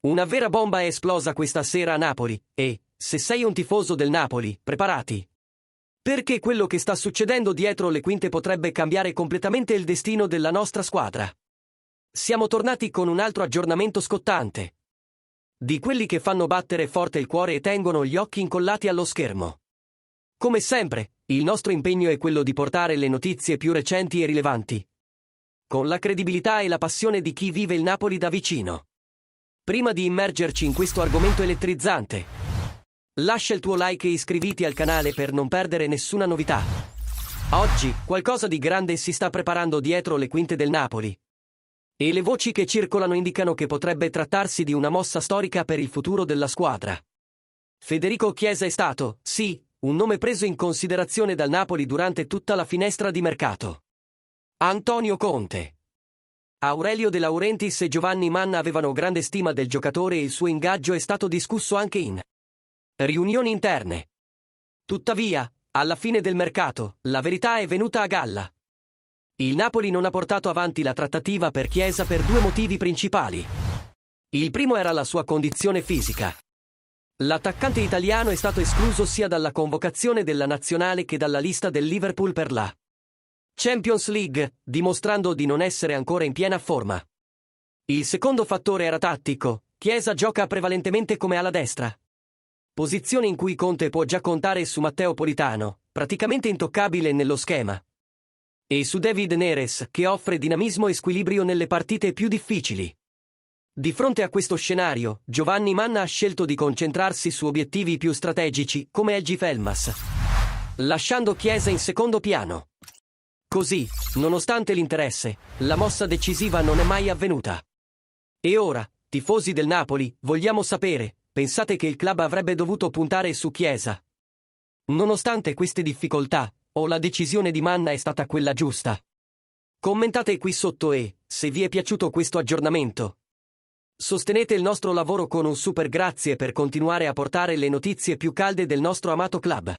Una vera bomba è esplosa questa sera a Napoli e, se sei un tifoso del Napoli, preparati. Perché quello che sta succedendo dietro le quinte potrebbe cambiare completamente il destino della nostra squadra. Siamo tornati con un altro aggiornamento scottante. Di quelli che fanno battere forte il cuore e tengono gli occhi incollati allo schermo. Come sempre, il nostro impegno è quello di portare le notizie più recenti e rilevanti, con la credibilità e la passione di chi vive il Napoli da vicino. Prima di immergerci in questo argomento elettrizzante, lascia il tuo like e iscriviti al canale per non perdere nessuna novità. Oggi, qualcosa di grande si sta preparando dietro le quinte del Napoli. E le voci che circolano indicano che potrebbe trattarsi di una mossa storica per il futuro della squadra. Federico Chiesa è stato, sì, un nome preso in considerazione dal Napoli durante tutta la finestra di mercato. Antonio Conte, Aurelio De Laurentiis e Giovanni Manna avevano grande stima del giocatore e il suo ingaggio è stato discusso anche in riunioni interne. Tuttavia, alla fine del mercato, la verità è venuta a galla. Il Napoli non ha portato avanti la trattativa per Chiesa per due motivi principali. Il primo era la sua condizione fisica. L'attaccante italiano è stato escluso sia dalla convocazione della nazionale che dalla lista del Liverpool per la Champions League, dimostrando di non essere ancora in piena forma. Il secondo fattore era tattico. Chiesa gioca prevalentemente come ala destra, posizione in cui Conte può già contare su Matteo Politano, praticamente intoccabile nello schema, e su David Neres, che offre dinamismo e squilibrio nelle partite più difficili. Di fronte a questo scenario, Giovanni Manna ha scelto di concentrarsi su obiettivi più strategici, come Elgif Elmas, lasciando Chiesa in secondo piano. Così, nonostante l'interesse, la mossa decisiva non è mai avvenuta. E ora, tifosi del Napoli, vogliamo sapere, pensate che il club avrebbe dovuto puntare su Chiesa? Nonostante queste difficoltà, o la decisione di Manna è stata quella giusta? Commentate qui sotto e, se vi è piaciuto questo aggiornamento, sostenete il nostro lavoro con un super grazie per continuare a portare le notizie più calde del nostro amato club.